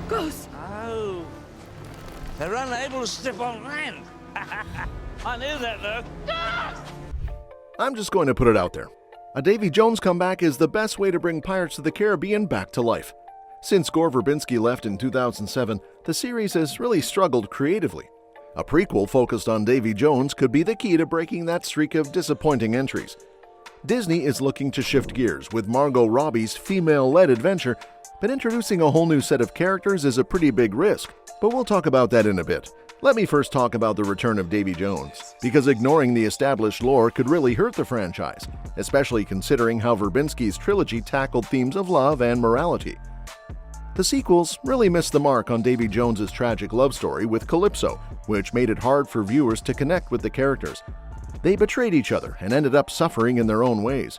Goose! Oh. They're unable to step on land. I knew that, though. I'm just going to put it out there. A Davy Jones comeback is the best way to bring Pirates of the Caribbean back to life. Since Gore Verbinski left in 2007, the series has really struggled creatively. A prequel focused on Davy Jones could be the key to breaking that streak of disappointing entries. Disney is looking to shift gears with Margot Robbie's female-led adventure, but introducing a whole new set of characters is a pretty big risk. But we'll talk about that in a bit. Let me first talk about the return of Davy Jones, because ignoring the established lore could really hurt the franchise, especially considering how Verbinski's trilogy tackled themes of love and morality. The sequels really missed the mark on Davy Jones's tragic love story with Calypso, which made it hard for viewers to connect with the characters. They betrayed each other and ended up suffering in their own ways.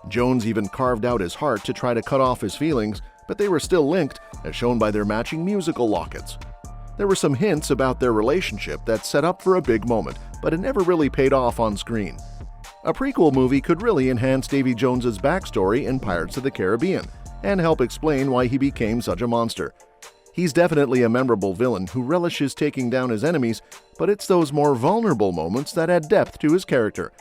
Jones even carved out his heart to try to cut off his feelings, but they were still linked, as shown by their matching musical lockets. There were some hints about their relationship that set up for a big moment, but it never really paid off on screen. A prequel movie could really enhance Davy Jones's backstory in Pirates of the Caribbean and help explain why he became such a monster. He's definitely a memorable villain who relishes taking down his enemies, but it's those more vulnerable moments that add depth to his character.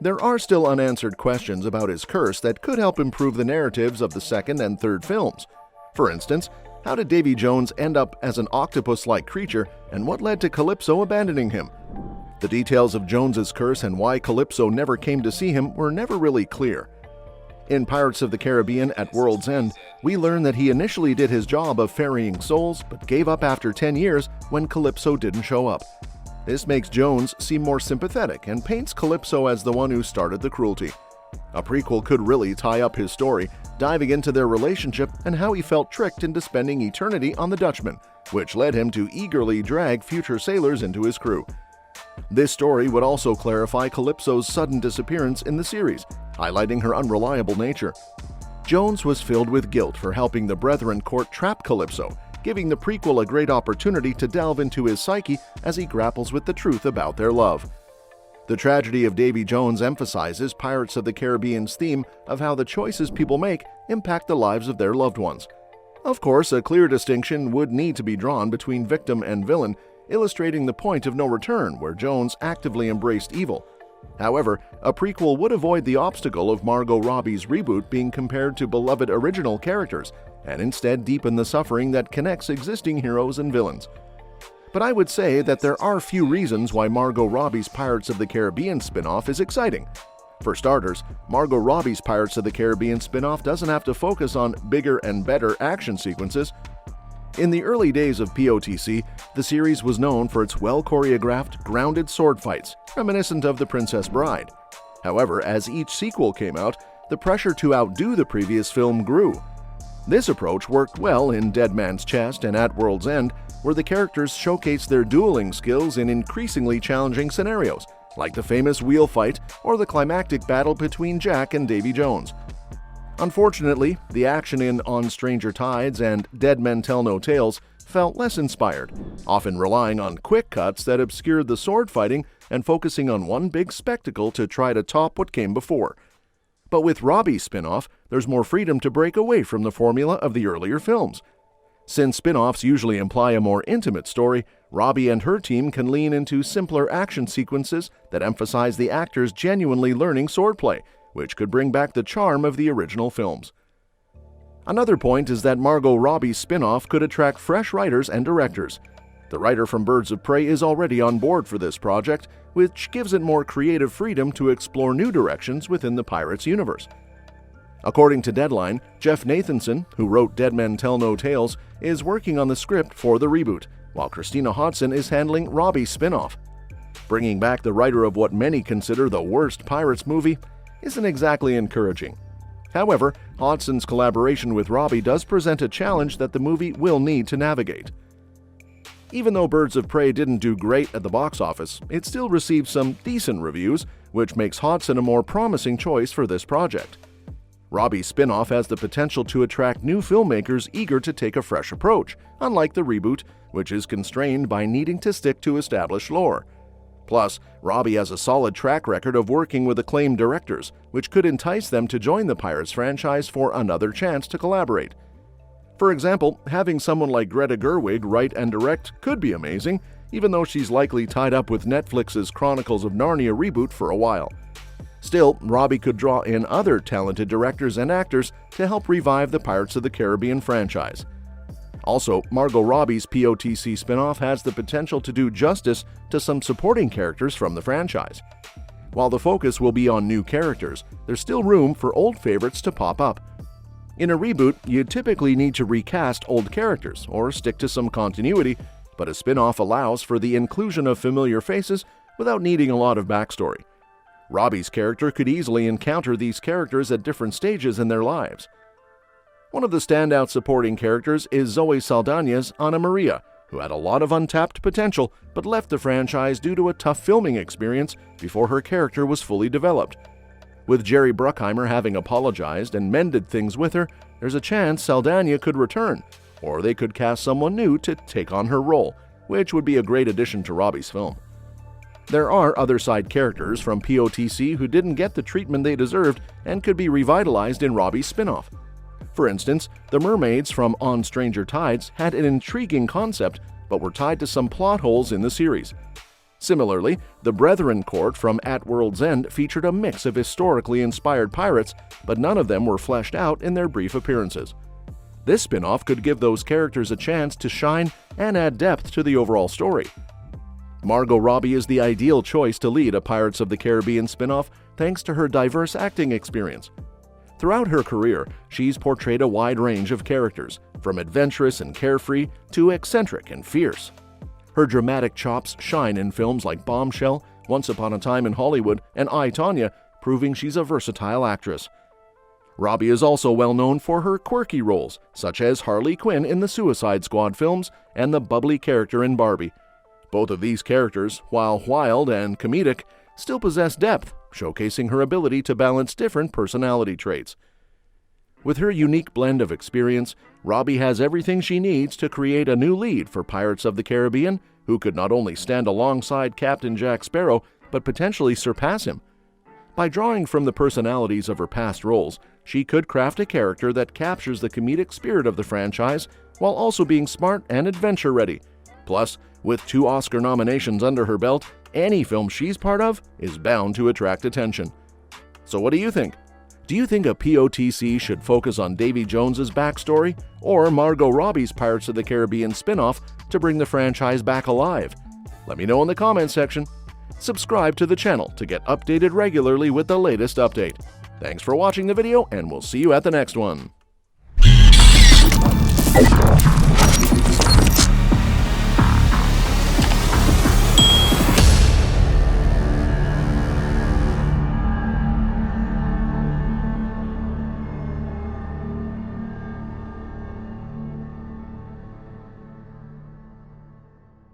There are still unanswered questions about his curse that could help improve the narratives of the second and third films. For instance, how did Davy Jones end up as an octopus-like creature, and what led to Calypso abandoning him? The details of Jones's curse and why Calypso never came to see him were never really clear. In Pirates of the Caribbean at World's End, we learn that he initially did his job of ferrying souls, but gave up after 10 years when Calypso didn't show up. This makes Jones seem more sympathetic and paints Calypso as the one who started the cruelty. A prequel could really tie up his story, diving into their relationship and how he felt tricked into spending eternity on the Dutchman, which led him to eagerly drag future sailors into his crew. This story would also clarify Calypso's sudden disappearance in the series, highlighting her unreliable nature. Jones was filled with guilt for helping the Brethren court trap Calypso, giving the prequel a great opportunity to delve into his psyche as he grapples with the truth about their love. The tragedy of Davy Jones emphasizes Pirates of the Caribbean's theme of how the choices people make impact the lives of their loved ones. Of course, a clear distinction would need to be drawn between victim and villain, illustrating the point of no return where Jones actively embraced evil. However, a prequel would avoid the obstacle of Margot Robbie's reboot being compared to beloved original characters, and instead deepen the suffering that connects existing heroes and villains. But I would say that there are few reasons why Margot Robbie's Pirates of the Caribbean spin-off is exciting. For starters, Margot Robbie's Pirates of the Caribbean spin-off doesn't have to focus on bigger and better action sequences. In the early days of POTC, the series was known for its well-choreographed, grounded sword fights, reminiscent of The Princess Bride. However, as each sequel came out, the pressure to outdo the previous film grew. This approach worked well in Dead Man's Chest and At World's End, where the characters showcased their dueling skills in increasingly challenging scenarios, like the famous wheel fight or the climactic battle between Jack and Davy Jones. Unfortunately, the action in On Stranger Tides and Dead Men Tell No Tales felt less inspired, often relying on quick cuts that obscured the sword fighting and focusing on one big spectacle to try to top what came before. But with Robbie's spin-off, there's more freedom to break away from the formula of the earlier films. Since spin-offs usually imply a more intimate story, Robbie and her team can lean into simpler action sequences that emphasize the actors genuinely learning swordplay, which could bring back the charm of the original films. Another point is that Margot Robbie's spin-off could attract fresh writers and directors. The writer from Birds of Prey is already on board for this project, which gives it more creative freedom to explore new directions within the Pirates universe. According to Deadline, Jeff Nathanson, who wrote Dead Men Tell No Tales, is working on the script for the reboot, while Christina Hodson is handling Robbie's spin-off. Bringing back the writer of what many consider the worst Pirates movie isn't exactly encouraging. However, Hodson's collaboration with Robbie does present a challenge that the movie will need to navigate. Even though Birds of Prey didn't do great at the box office, it still received some decent reviews, which makes Hodson a more promising choice for this project. Robbie's spin-off has the potential to attract new filmmakers eager to take a fresh approach, unlike the reboot, which is constrained by needing to stick to established lore. Plus, Robbie has a solid track record of working with acclaimed directors, which could entice them to join the Pirates franchise for another chance to collaborate. For example, having someone like Greta Gerwig write and direct could be amazing, even though she's likely tied up with Netflix's Chronicles of Narnia reboot for a while. Still, Robbie could draw in other talented directors and actors to help revive the Pirates of the Caribbean franchise. Also, Margot Robbie's POTC spin-off has the potential to do justice to some supporting characters from the franchise. While the focus will be on new characters, there's still room for old favorites to pop up. In a reboot, you typically need to recast old characters or stick to some continuity, but a spin-off allows for the inclusion of familiar faces without needing a lot of backstory. Robbie's character could easily encounter these characters at different stages in their lives. One of the standout supporting characters is Zoe Saldana's Ana Maria, who had a lot of untapped potential but left the franchise due to a tough filming experience before her character was fully developed. With Jerry Bruckheimer having apologized and mended things with her, there's a chance Saldana could return, or they could cast someone new to take on her role, which would be a great addition to Robbie's film. There are other side characters from POTC who didn't get the treatment they deserved and could be revitalized in Robbie's spin-off. For instance, the mermaids from On Stranger Tides had an intriguing concept but were tied to some plot holes in the series. Similarly, the Brethren Court from At World's End featured a mix of historically inspired pirates, but none of them were fleshed out in their brief appearances. This spin-off could give those characters a chance to shine and add depth to the overall story. Margot Robbie is the ideal choice to lead a Pirates of the Caribbean spin-off thanks to her diverse acting experience. Throughout her career, she's portrayed a wide range of characters, from adventurous and carefree to eccentric and fierce. Her dramatic chops shine in films like Bombshell, Once Upon a Time in Hollywood, and I, Tonya, proving she's a versatile actress. Robbie is also well known for her quirky roles, such as Harley Quinn in the Suicide Squad films and the bubbly character in Barbie. Both of these characters, while wild and comedic, still possess depth, showcasing her ability to balance different personality traits. With her unique blend of experience, Robbie has everything she needs to create a new lead for Pirates of the Caribbean, who could not only stand alongside Captain Jack Sparrow, but potentially surpass him. By drawing from the personalities of her past roles, she could craft a character that captures the comedic spirit of the franchise while also being smart and adventure-ready. Plus, with 2 Oscar nominations under her belt, any film she's part of is bound to attract attention. So what do you think? Do you think a POTC should focus on Davy Jones's backstory or Margot Robbie's Pirates of the Caribbean spin-off to bring the franchise back alive? Let me know in the comments section. Subscribe to the channel to get updated regularly with the latest update. Thanks for watching the video, and we'll see you at the next one.